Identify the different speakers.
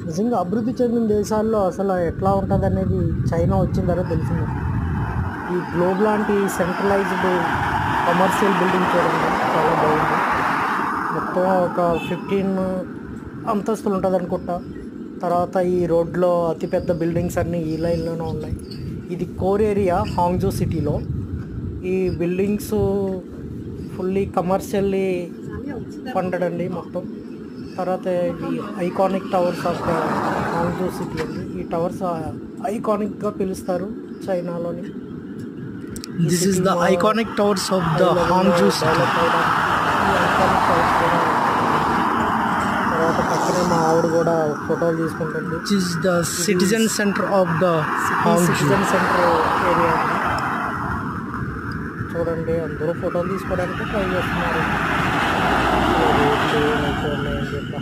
Speaker 1: నిజంగా అభివృద్ధి చెందిన దేశాల్లో అసలు ఎట్లా ఉంటుంది అనేది చైనా వచ్చిన తర్వాత తెలిసింది. ఈ గ్లోబ్ లాంటి సెంట్రలైజ్డ్ కమర్షియల్ బిల్డింగ్ చూడండి, చాలా బాగుంది. మొత్తం ఒక 15 అంతస్తులు ఉంటుంది అనుకుంటా. తర్వాత ఈ రోడ్లో అతిపెద్ద బిల్డింగ్స్ అన్నీ ఈ లైన్లోనే ఉన్నాయి. ఇది కోర్ ఏరియా హాంగ్జూ సిటీలో. ఈ బిల్డింగ్స్ ఫుల్లీ కమర్షియల్లీ ఫండెడ్ అండి మొత్తం. తర్వాత ఇవి iconic towers of the Hangzhou city అండి. ఈ టవర్స్ ఐకానిక్గా పిలుస్తారు చైనాలోని.
Speaker 2: This is the iconic towers of the Hangzhou city.
Speaker 1: ఈ ఐకానిక్ టవర్స్ కూడా. తర్వాత పక్కనే మా ఆవిడ కూడా ఫోటోలు తీసుకుంటుంది.
Speaker 2: Which is the citizen centre of the
Speaker 1: citizen centre area అండి. చూడండి, అందరూ ఫోటోలు తీసుకోవడానికి ట్రై చేస్తున్నారు. రోడ్లు అయిపోయి ఉన్నాయని చెప్పి